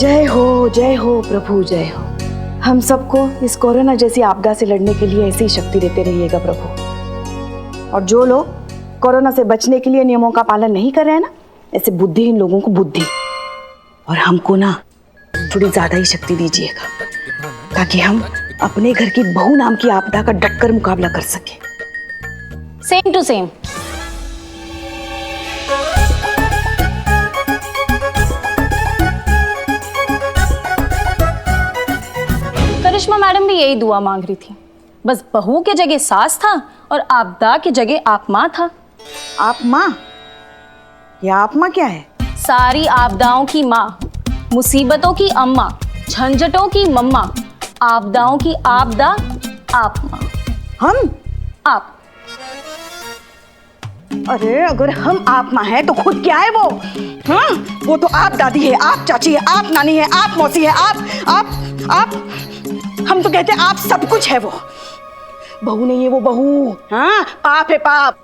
जय हो प्रभु, जय हो। हम सबको इस कोरोना जैसी आपदा से लड़ने के लिए ऐसी शक्ति देते रहिएगा प्रभु। और जो लोग कोरोना से बचने के लिए नियमों का पालन नहीं कर रहे हैं ना, ऐसे बुद्धिहीन लोगों को बुद्धि और हमको ना थोड़ी ज्यादा ही शक्ति दीजिएगा, ताकि हम अपने घर की बहू नाम की आपदा का डटकर मुकाबला कर सके। Same to same. Karishma madam भी यही दुआ मांग रही थी, बस बहू के जगह सास था और आपदा के जगह आप माँ था। आप माँ? या आप माँ क्या है? सारी आपदाओं की माँ, मुसीबतों की अम्मा, झंझटों की मम्मा, आपदाओं की आपदा आप माँ। हम? आप। अरे अगर हम आप माँ हैं तो खुद क्या है वो? हाँ, वो तो आप दादी है, आप चाची है, आप नानी है, आप मौसी है, आप हम तो कहते हैं आप सब कुछ है वो। बहू नहीं है वो बहू, हाँ पाप है पाप।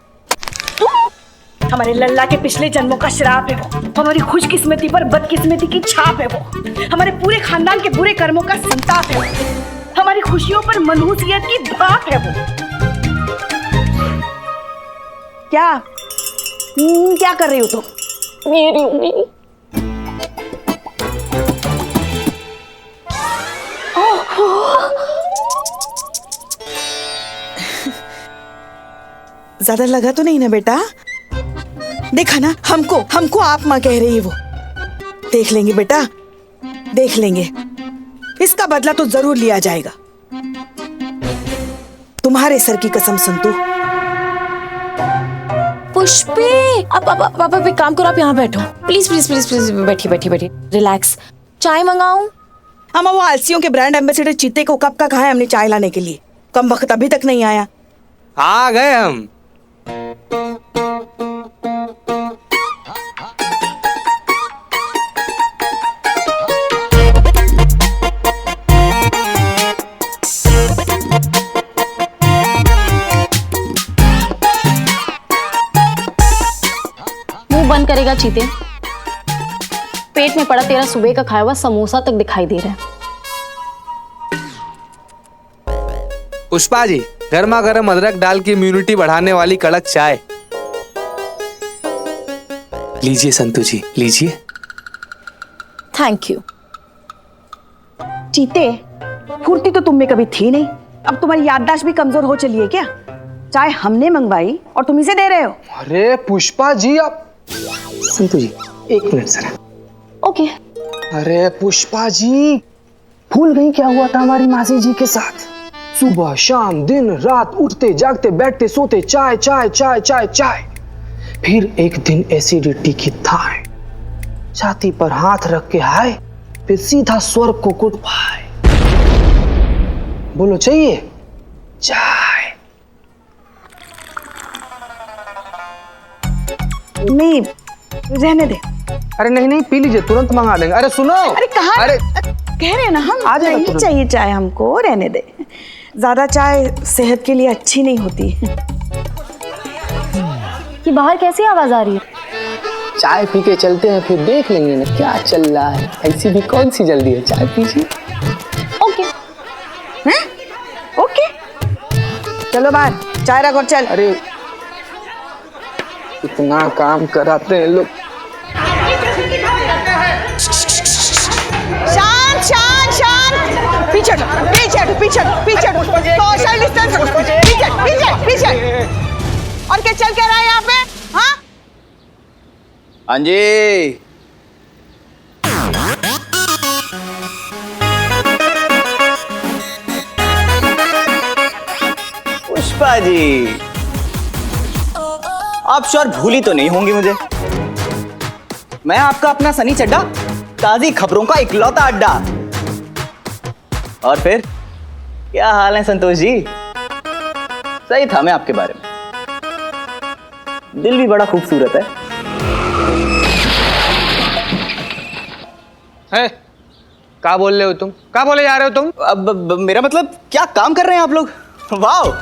हमारे लल्ला के पिछले जन्मों का श्राप है वो। हमारी खुशकिस्मती पर बदकिस्मती की छाप है वो। हमारे पूरे खानदान के बुरे कर्मों का संताप है वो। हमारी खुशियों पर मनहूसियत की भाप है वो। क्या कर रही हो तुम? मेरी उम्मीद। ज्यादा लगा तो नहीं ना बेटा? देखा ना, हमको आप माँ कह रही है वो। देख लेंगे बेटा, देख लेंगे। इसका बदला तो जरूर लिया जाएगा। तुम्हारे सर की कसम संतू। पुष्पे, अब एक काम करो, आप यहाँ बैठो प्लीज प्लीज प्लीज प्लीज। बैठिए रिलैक्स। चाय मंगाऊं? अम्मा वो आलसियों के ब्रांड एम्बेसडर चीते को कब का कहा है हमने चाय लाने के लिए? कम वक्त अभी तक नहीं आया। आ गए हम। मुंह बंद करेगा चीते। पेट में पड़ा तेरा सुबह का खाया हुआ समोसा तक दिखाई दे रहा है। पुष्पा जी, गर्मा गर्म अदरक डाल के इम्यूनिटी बढ़ाने वाली कड़क चाय लीजिए संतू जी, लीजिए। Thank you. चीते, फुर्ती तो तुम में कभी थी नहीं, अब तुम्हारी याददाश्त भी कमजोर हो चली है क्या? चाय हमने मंगवाई और तुम इसे दे रहे हो? अरे पुष्पा जी, आप संतू जी 1 मिनट सर। ओके। अरे पुष्पा जी, भूल गई क्या हुआ था हमारी मासी जी के साथ? सुबह शाम दिन रात उठते जागते बैठते सोते चाय चाय चाय चाय चाय। फिर एक दिन एसिडिटी की थाह, छाती पर हाथ रख के हाय, फिर सीधा स्वर्ग को कुट पाए। बोलो चाहिए चाय? नहीं, रहने दे। अरे नहीं पी लीजिए, तुरंत मंगा देंगे। अरे सुनो, अरे कहाँ? अरे कह रहे हैं ना हम, आ जाएगा नहीं तुरंत। चाहिए चाय हमको, रहने दे। ज्यादा चाय सेहत के लिए अच्छी नहीं होती। ये बाहर कैसी आवाज आ रही है? चाय पी के चलते हैं, फिर देख लेंगे ना क्या चल रहा है। ऐसी भी कौन सी जल्दी है, चाय पीजिए। ओके। हैं? ओके, चलो बाहर, चाय रख और चल। अरे इतना काम कराते हैं लोग। शांत शांत शांत, पीछे सोशल डिस्टेंस, पीछे। और क्या चल क्या रहा है यहाँ पे? हाँ हाँ जी। पुष्पा जी, आप श्योर भूली तो नहीं होंगी मुझे? मैं आपका अपना सनी चड्डा, ताजी खबरों का इकलौता अड्डा। और फिर क्या हाल है संतोष जी? सही था मैं आपके बारे में, दिल भी बड़ा खूबसूरत है। क्या बोल रहे हो तुम? क्या बोले जा रहे हो तुम? अब मेरा मतलब, क्या काम कर रहे हैं आप लोग? Wow,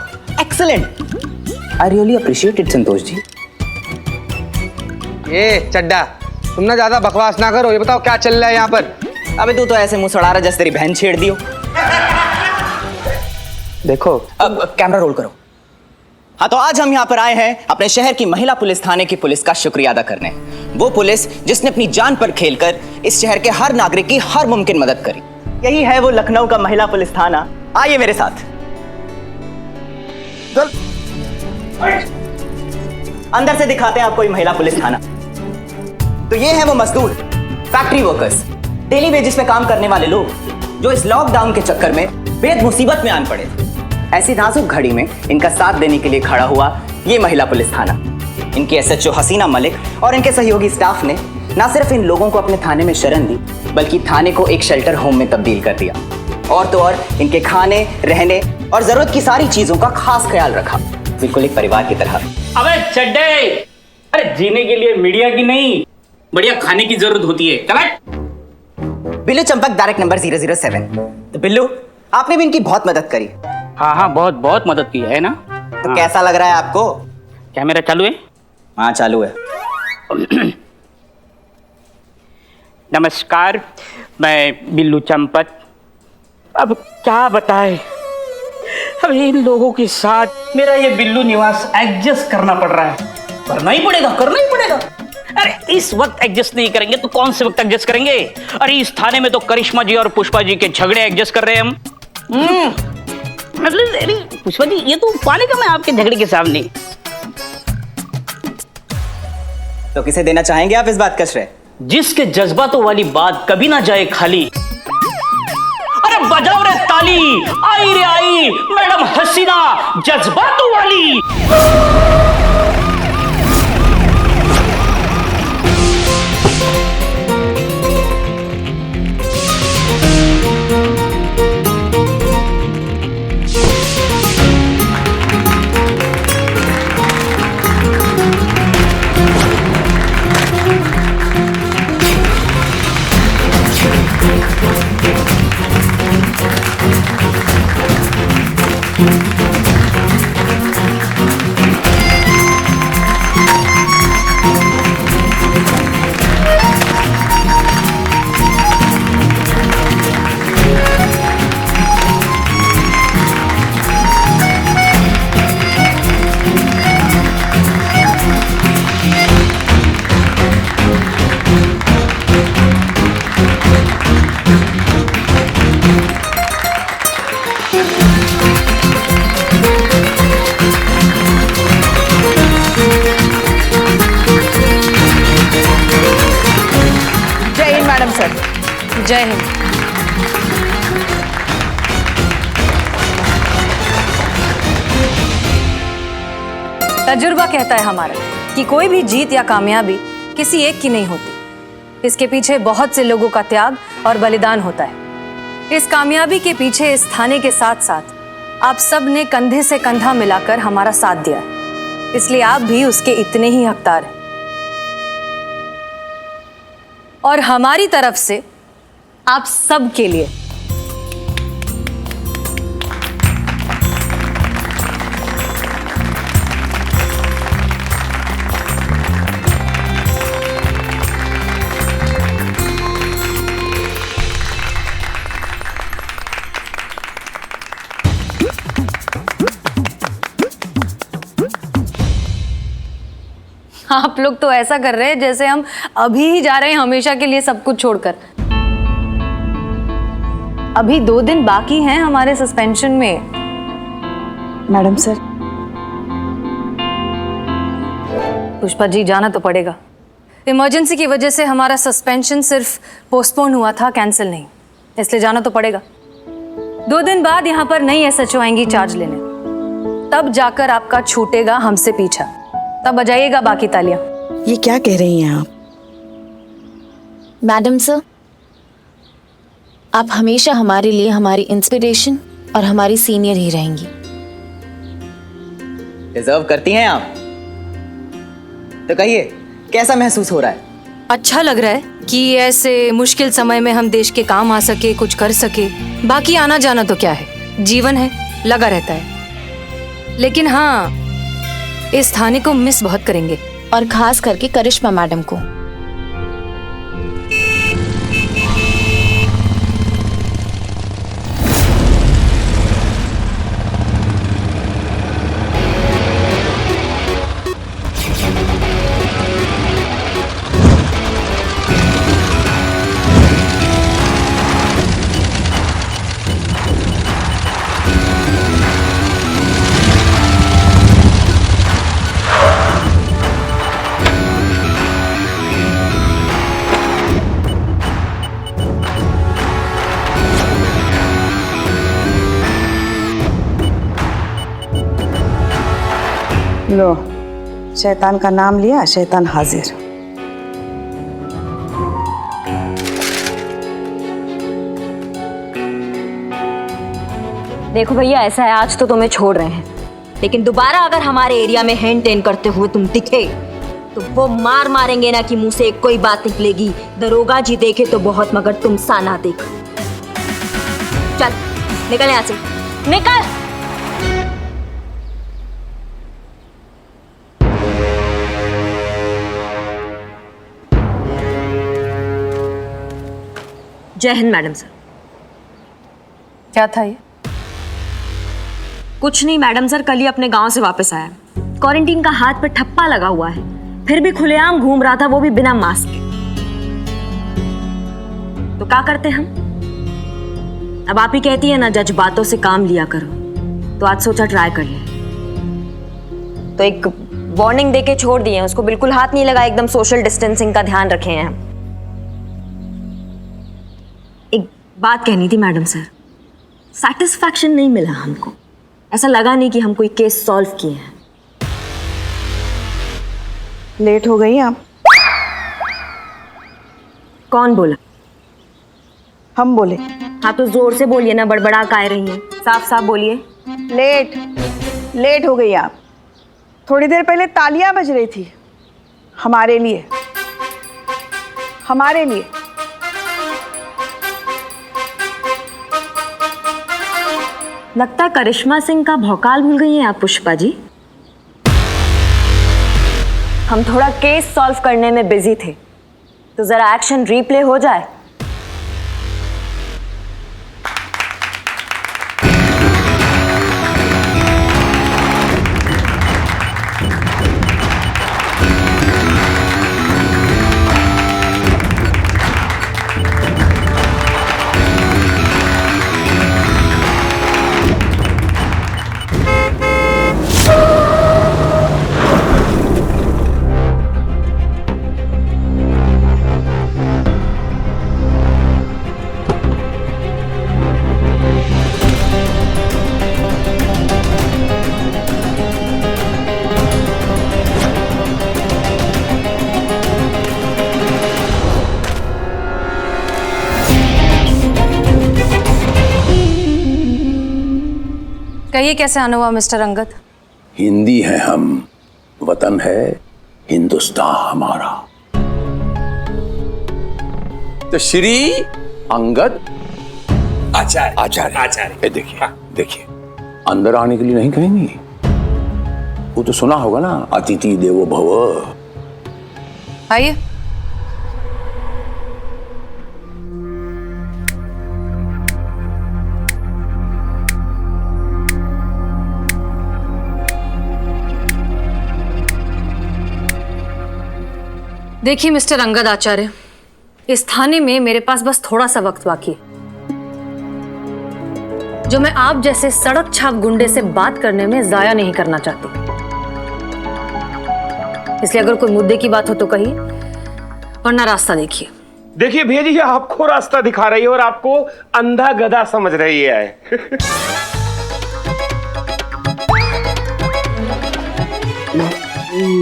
excellent, I really appreciate it Santosh ji. ये चड्डा, तुम ना ज्यादा बकवास ना करो। ये बताओ क्या चल रहा है यहाँ पर? अबे तू तो ऐसे मुंह सड़ा रहा जैसे तेरी बहन छेड़ दी हो। देखो, अब कैमरा रोल करो। हाँ, तो आज हम यहाँ पर आए हैं अपने शहर की महिला पुलिस थाने की पुलिस का शुक्रिया अदा करने। वो पुलिस जिसने अपनी जान पर खेलकर इस शहर के हर नागरिक की हर मुमकिन मदद करी। यही है वो लखनऊ का महिला पुलिस थाना। आइए मेरे साथ। अंदर से दिखाते हैं आपको ये महिला पुलिस थाना। तो ये है वो मजदूर, फैक्ट्री वर्कर्स, डेली वेजेस पे काम करने वाले लोग जो इस लॉकडाउन के चक्कर में बेहद मुसीबत में आन पड़े थे। ऐसी नाजुक घड़ी में इनका साथ देने के लिए खड़ा हुआ ये महिला पुलिस थाना। इनकी एसएचओ हसीना मलिक और इनके सहयोगी स्टाफ ने न सिर्फ इन लोगों को अपने थाने में शरण दी, बल्कि थाने को एक शेल्टर होम में तब्दील कर दिया। और तो और इनके खाने, रहने और जरूरत की सारी चीजों का खास ख्याल रखा, बिल्कुल एक परिवार की तरह। अबे चड्डे, अरे जीने के लिए मीडिया की नहीं, बढ़िया खाने की जरूरत होती है। Billu Champak, direct number 007। तो बिल्लू, आपने भी इनकी बहुत मदद करी। हाँ हाँ, बहुत बहुत मदद की है ना। तो कैसा लग रहा है आपको? कैमरा चालू है? हाँ चालू है। नमस्कार, मैं बिल्लू चंपक। अब क्या बताए, अब इन लोगों के साथ मेरा ये बिल्लू निवास एडजस्ट करना पड़ रहा है। करना ही पड़ेगा, करना ही पड़ेगा। अरे इस वक्त एडजस्ट नहीं करेंगे तो कौन से वक्त एडजस्ट करेंगे? अरे इस थाने में तो करिश्मा जी और पुष्पा जी के झगड़े एडजस्ट कर रहे हैं हम। मतलब अरे पुष्पा जी, ये तो पानी कम है आपके झगड़े के सामने। तो किसे देना चाहेंगे आप इस बात का श्रेय? जिसके जज्बातों वाली बात कभी ना जाए खाली। अरे बजाओ रे ताली, आई रे आई मैडम हसीना जज्बातों वाली। जय हिंद। तजुर्बा कहता है हमारा कि कोई भी जीत या कामयाबी किसी एक की नहीं होती। इसके पीछे बहुत से लोगों का त्याग और बलिदान होता है। इस कामयाबी के पीछे इस थाने के साथ साथ आप सब ने कंधे से कंधा मिलाकर हमारा साथ दिया है, इसलिए आप भी उसके इतने ही हकदार हैं। और हमारी तरफ से आप सब के लिए आप लोग तो ऐसा कर रहे हैं जैसे हम अभी ही जा रहे हैं हमेशा के लिए सब कुछ छोड़कर। अभी 2 दिन बाकी हैं हमारे सस्पेंशन में। मैडम सर, पुष्पा जी, जाना तो पड़ेगा। इमरजेंसी की वजह से हमारा सस्पेंशन सिर्फ पोस्टपोन हुआ था, कैंसिल नहीं, इसलिए जाना तो पड़ेगा। 2 दिन बाद यहाँ पर नई एसएचओ आएंगी चार्ज लेने, तब जाकर आपका छूटेगा हमसे पीछा, तब बजाइएगा बाकी तालियां। ये क्या कह रही हैं आप? मैडम सर, आप हमेशा हमारे लिए हमारी इंस्पिरेशन और हमारी सीनियर ही रहेंगी। डिजर्व करती हैं आप। तो कहिए, कैसा महसूस हो रहा है? अच्छा लग रहा है कि ऐसे मुश्किल समय में हम देश के काम आ सके, कुछ कर सके। बाकी आना जाना तो क्या है, जीवन है, लगा रहता है। लेकिन हाँ, इस थाने को मिस बहुत करेंगे, और खास करके करिश्मा मैडम को। लो, शैतान का नाम लिया, शैतान हाजिर। देखो भैया, ऐसा है, आज तो तुम्हें छोड़ रहे हैं, लेकिन दोबारा अगर हमारे एरिया में हैंड टेन करते हुए तुम दिखे तो वो मार मारेंगे ना कि मुंह से कोई बात निकलेगी। दरोगा जी देखे तो बहुत, मगर तुम सा ना देखो। चल निकल यहाँ से, निकल। जय हिंद मैडम सर। क्या था ये? कुछ नहीं मैडम सर, कल ही अपने गांव से वापस आया। क्वारंटीन का हाथ पे ठप्पा लगा हुआ है, फिर भी खुलेआम घूम रहा था, वो भी बिना मास्क के। तो क्या करते हम? अब आप ही कहती है ना, जज्बातों से काम लिया करो, तो आज सोचा ट्राई कर ले। तो एक वार्निंग देके छोड़ दिए, उसको बिल्कुल हाथ नहीं लगा, एकदम सोशल डिस्टेंसिंग का ध्यान रखे हैं। एक बात कहनी थी मैडम सर, सेटिस्फैक्शन नहीं मिला हमको, ऐसा लगा नहीं कि हम कोई केस सॉल्व किए हैं। लेट हो गई आप। कौन बोला? हम बोले। हाँ तो जोर से बोलिए ना, बड़बड़ा काहे रही हैं, साफ साफ बोलिए। लेट हो गई आप। थोड़ी देर पहले तालियां बज रही थी हमारे लिए। लगता है करिश्मा सिंह का भौकाल भूल गई हैं आप पुष्पा जी। हम थोड़ा केस सॉल्व करने में बिजी थे, तो जरा एक्शन रिप्ले हो जाए। कहिए कैसे आना हुआ मिस्टर अंगद? हिंदी है हम, वतन है हिंदुस्तान हमारा। तो श्री अंगद आचार्य देखिए अंदर आने के लिए नहीं कहेंगी। वो तो सुना होगा ना, अतिथि देवो भव। आइए। देखिए मिस्टर अंगद आचार्य, इस थाने में मेरे पास बस थोड़ा सा वक्त बाकी है, जो मैं आप जैसे सड़क छाप गुंडे से बात करने में जाया नहीं करना चाहती। इसलिए अगर कोई मुद्दे की बात हो तो कहिए, वरना रास्ता देखिए। देखिए भैया जी, आपको रास्ता दिखा रही है और आपको अंधा गधा समझ रही है।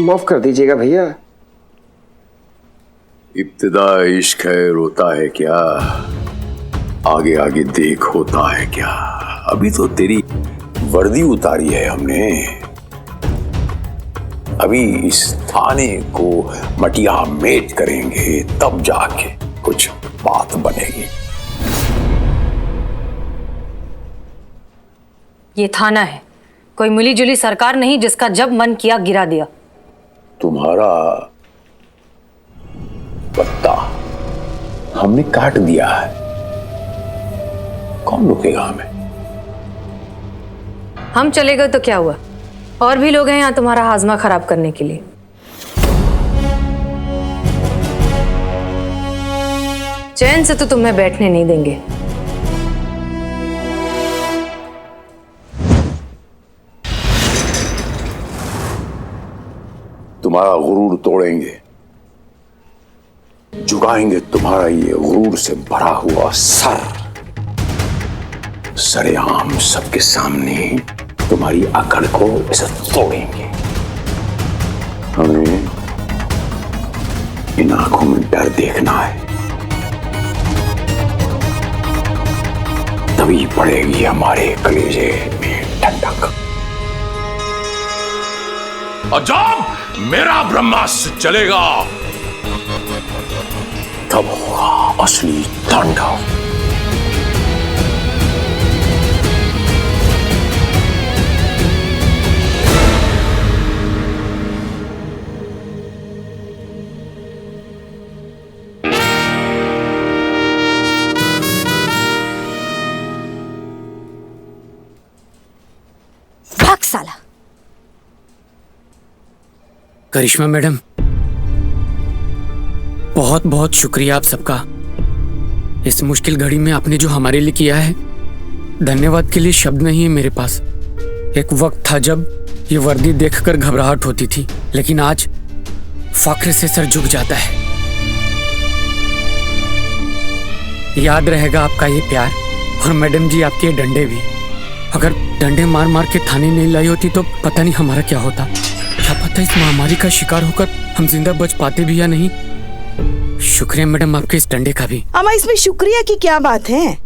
माफ कर दीजिएगा भैया। इब्तिदा इश्क है, रोता है क्या, आगे आगे देख होता है क्या। अभी तो तेरी वर्दी उतारी है हमने, अभी इस थाने को मटिया मेट करेंगे, तब जाके कुछ बात बनेगी। ये थाना है, कोई मिली जुली सरकार नहीं जिसका जब मन किया गिरा दिया। तुम्हारा पत्ता हमने काट दिया है, कौन रुकेगा हमें? हम चले गए तो क्या हुआ, और भी लोग हैं यहाँ तुम्हारा हाजमा खराब करने के लिए। चैन से तो तुम्हें बैठने नहीं देंगे। तुम्हारा गुरूर तोड़ेंगे, झुकाएंगे तुम्हारा ये गुरूर से भरा हुआ सर, सरेआम सबके सामने तुम्हारी अकड़ को इसे तोड़ेंगे। हमें इन आंखों में डर देखना है, तभी पड़ेगी हमारे कलेजे में ठंडक। और जब मेरा ब्रह्मास्त्र चलेगा तब होगा असली तांडव। भाग साला। करिश्मा मैडम, बहुत बहुत शुक्रिया आप सबका। इस मुश्किल घड़ी में आपने जो हमारे लिए किया है, धन्यवाद के लिए शब्द नहीं है मेरे पास। एक वक्त था जब ये वर्दी देखकर घबराहट होती थी, लेकिन आज फक्र से सर झुक जाता है। याद रहेगा आपका ये प्यार, और मैडम जी आपके डंडे भी। अगर डंडे मार मार के थाने नहीं लाई होती तो पता नहीं हमारा क्या होता। क्या पता इस महामारी का शिकार होकर हम जिंदा बच पाते भी या नहीं। शुक्रिया मैडम आपके इस डंडे का भी। अम्मा, इसमें शुक्रिया की क्या बात है?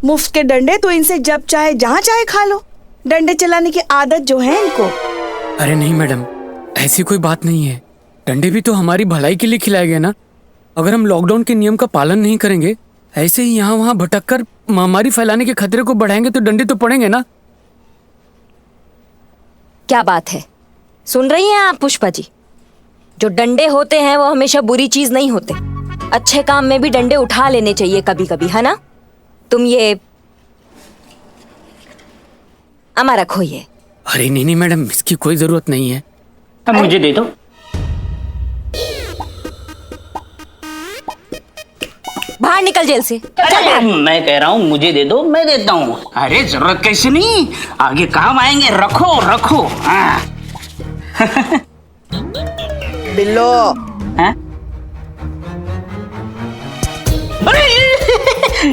मुफ्त के डंडे तो इनसे जब चाहे जहाँ चाहे खा लो। डंडे चलाने की आदत जो है इनको। अरे नहीं मैडम, ऐसी कोई बात नहीं है। डंडे भी तो हमारी भलाई के लिए खिलाए गए ना। अगर हम लॉकडाउन के नियम का पालन नहीं करेंगे, ऐसे ही यहाँ वहाँ भटक कर महामारी फैलाने के खतरे को बढ़ाएंगे तो डंडे तो पड़ेंगे ना। क्या बात है, सुन रही हैं आप पुष्पा जी? जो डंडे होते हैं वो हमेशा बुरी चीज नहीं होते। अच्छे काम में भी डंडे उठा लेने चाहिए कभी कभी, है ना? तुम ये अमा रखो ये। अरे नहीं नहीं मैडम, इसकी कोई जरूरत नहीं है। अब मुझे दे दो। बाहर निकल जेल से। अरे मैं कह रहा हूँ मुझे दे दो, मैं देता हूँ। अरे जरूरत कैसे नहीं, आगे काम आएंगे। रखो रखो। बिल्लो। हाँ? अरे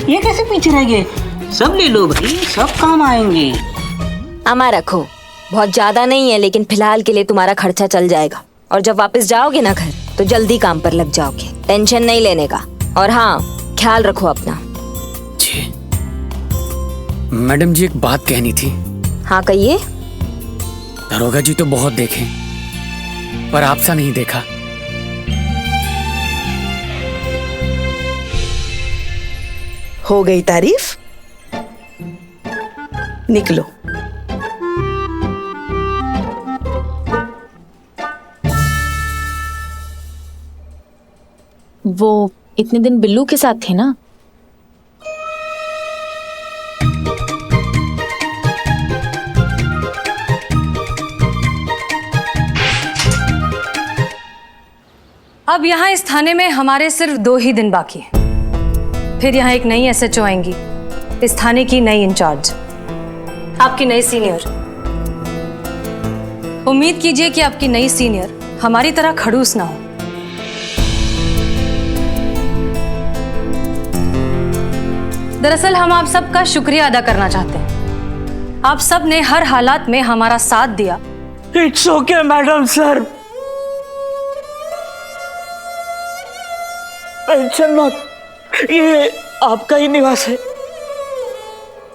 ये कैसे पीछे रह गए? सब ले लो भाई, सब काम आएंगे। अमा रखो, बहुत ज्यादा नहीं है, लेकिन फिलहाल के लिए तुम्हारा खर्चा चल जाएगा। और जब वापस जाओगे ना घर तो जल्दी काम पर लग जाओगे। टेंशन नहीं लेने का। और हाँ, ख्याल रखो अपना। जी मैडम जी, एक बात कहनी थी। हाँ कहिए। दरोगा जी तो बहुत देखे, पर आपसा नहीं देखा। हो गई तारीफ? निकलो। वो इतने दिन बिल्लू के साथ थे ना? अब यहाँ इस थाने में हमारे सिर्फ 2 ही दिन बाकी हैं। फिर यहाँ एक नई एसएचओ आएंगी, इस थाने की नई इंचार्ज, आपकी नई सीनियर। उम्मीद कीजिए कि आपकी नई सीनियर हमारी तरह खड़ूस ना हो। दरअसल हम आप सबका शुक्रिया अदा करना चाहते हैं। आप सब ने हर हालात में हमारा साथ दिया। It's okay madam sir, tension मत, ये आपका ही निवास है।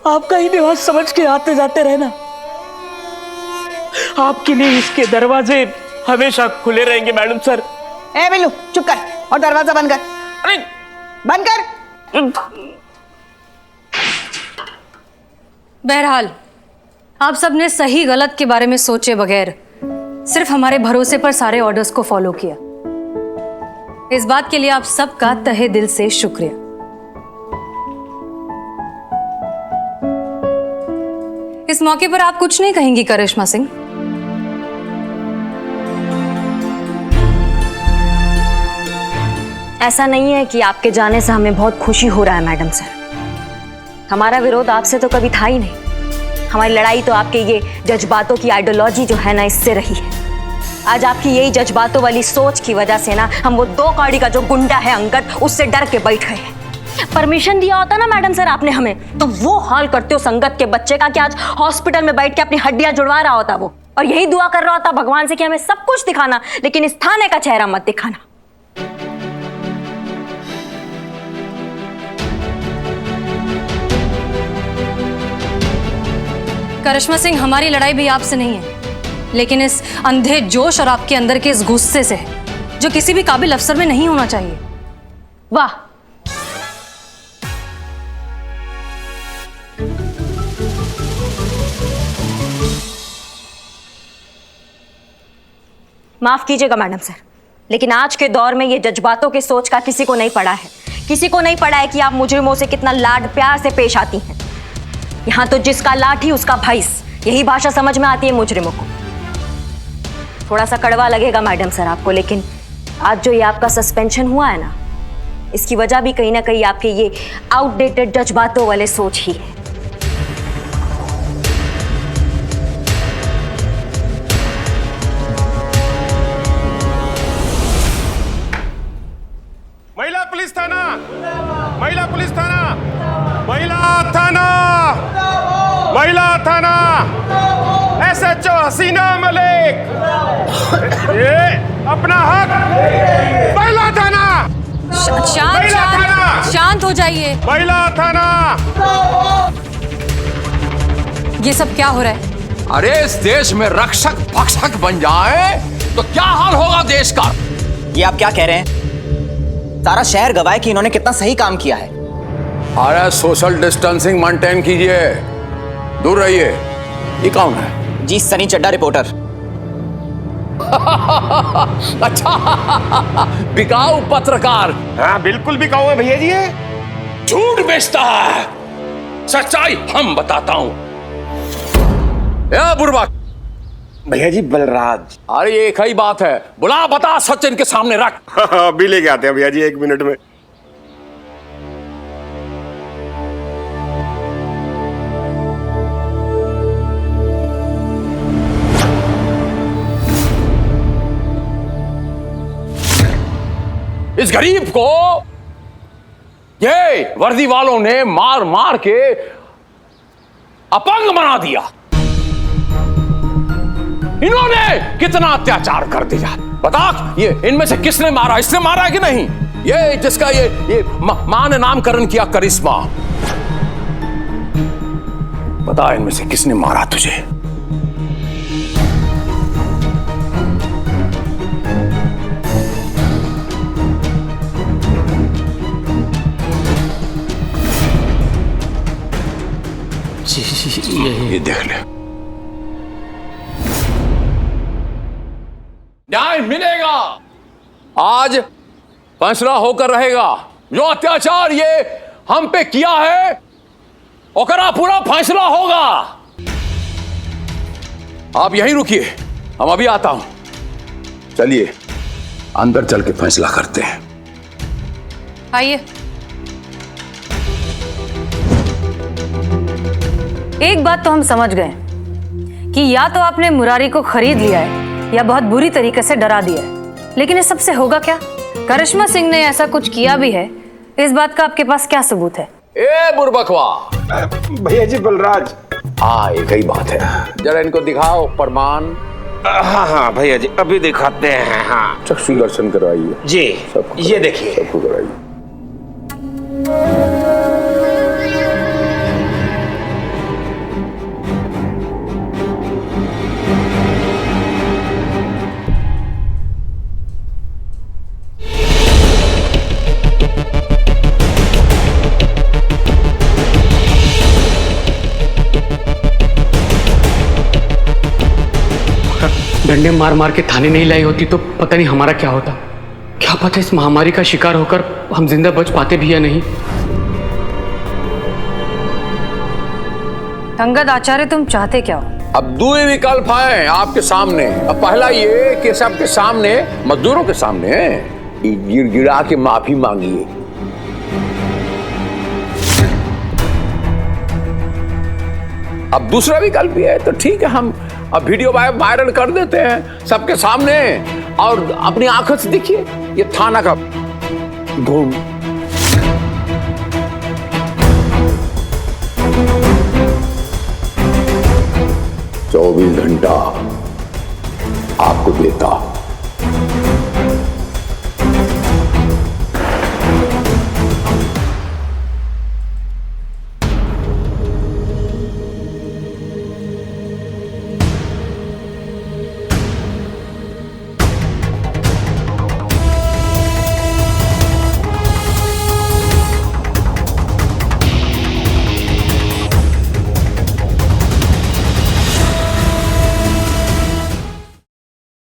आपका ही निवास समझ के आते जाते रहना। आपके लिए इसके दरवाजे हमेशा खुले रहेंगे मैडम सर। ए बिल्लू, चुप कर और दरवाजा बंद कर। अरे बंद कर। बहरहाल आप सब ने सही गलत के बारे में सोचे बगैर सिर्फ हमारे भरोसे पर सारे ऑर्डर्स को फॉलो किया। इस बात के लिए आप सबका तहे दिल से शुक्रिया। इस मौके पर आप कुछ नहीं कहेंगी करिश्मा सिंह? ऐसा नहीं है कि आपके जाने से हमें बहुत खुशी हो रहा है मैडम सर। हमारा विरोध आपसे तो कभी था ही नहीं। हमारी लड़ाई तो आपके ये जज्बातों की आइडियोलॉजी जो है ना, इससे रही है। आज आपकी यही जज्बातों वाली सोच की वजह से ना हम वो 2 कौड़ी का जो गुंडा है अंगद, उससे डर के बैठ गए हैं। परमिशन दिया होता ना मैडम सर आपने हमें, तो वो हाल करते हो संगत के बच्चे का कि आज हॉस्पिटल में बैठ के अपनी हड्डियां जुड़वा रहा होता वो। और यही दुआ कर रहा था भगवान से कि हमें सब कुछ दिखाना, लेकिन इस थाने का चेहरा मत दिखाना। करिश्मा सिंह, हमारी लड़ाई भी आपसे नहीं है, लेकिन इस अंधे जोश और आपके अंदर के इस गुस्से से है, जो किसी भी काबिल अफसर में नहीं होना चाहिए। वाह, माफ कीजिएगा मैडम सर, लेकिन आज के दौर में ये जज्बातों की सोच का किसी को नहीं पड़ा है। किसी को नहीं पड़ा है कि आप मुजरिमों से कितना लाड प्यार से पेश आती हैं। यहाँ तो जिसका लाठी उसका भैंस, यही भाषा समझ में आती है मुजरिमों को। थोड़ा सा कड़वा लगेगा मैडम सर आपको, लेकिन आज जो ये आपका सस्पेंशन हुआ है ना, इसकी वजह भी कहीं ना कहीं आपके ये आउटडेटेड जज्बातों वाले सोच ही है। महिला पुलिस थाना, महिला पुलिस थाना, महिला थाना, महिला थाना, SHO हसीना मलिक, ये अपना हक। महिला थाना, शांत हो जाइए। महिला थाना। ये सब क्या हो रहा है? अरे इस देश में रक्षक भक्षक बन जाए तो क्या हाल होगा देश का। ये आप क्या कह रहे हैं? सारा शहर गवाह है कि इन्होंने कितना सही काम किया है। अरे सोशल डिस्टेंसिंग मेंटेन कीजिए, दूर रहिए। ये कौन है? जी सनी चड्डा रिपोर्टर। अच्छा, बिकाऊ पत्रकार। हाँ बिल्कुल बिकाऊ है भैया जी। ये झूठ बेचता है, सच्चाई हम बताता हूं। बुरबक भैया जी बलराज। अरे एक ही बात है, बुला बता सच इनके सामने रख। अभी लेके आते हैं भैया जी, 1 मिनट में। इस गरीब को ये वर्दी वालों ने मार मार के अपंग बना दिया। इन्होंने कितना अत्याचार कर दिया। बता, ये इनमें से किसने मारा? इसने मारा है कि नहीं? ये जिसका ये मां ने नामकरण किया करिश्मा, बता इनमें से किसने मारा तुझे? ये देख ले, न्याय मिलेगा। आज फैसला होकर रहेगा। जो अत्याचार ये हम पे किया है ओकरा पूरा फैसला होगा। आप यहीं रुकिए, हम अभी आता हूं। चलिए अंदर चल के फैसला करते हैं। आइए। एक बात तो हम समझ गए कि या तो आपने मुरारी को खरीद लिया है या बहुत बुरी तरीके से डरा दिया है, लेकिन इस सबसे होगा क्या? करिश्मा सिंह ने ऐसा कुछ किया भी है, इस बात का आपके पास क्या सबूत है? ए बुरबकवा। भैया जी बलराज। हाँ एक ही बात है, जरा इनको दिखाओ प्रमाण। हाँ हाँ भैया जी अभी दिखाते हैं। हाँ चक्षु दर्शन करवाइए जी, ये देखिए। सबको कराइए। डंडे मार मार के थाने नहीं लाई होती तो पता नहीं हमारा क्या होता। क्या पता इस महामारी का शिकार होकर हम जिंदा बच पाते भी या नहीं। अंगद आचार्य, तुम चाहते क्या हो? अब दो ही विकल्प हैं आपके सामने। अब पहला ये कि सबके सामने, मजदूरों के सामने गिड़गिड़ा के माफी मांगिए। अब दूसरा विकल्प ये है तो ठीक है, हम अब वीडियो वायरल कर देते हैं सबके सामने और अपनी आंखों से देखिए ये थाना का धूम। चौबीस घंटा आपको देता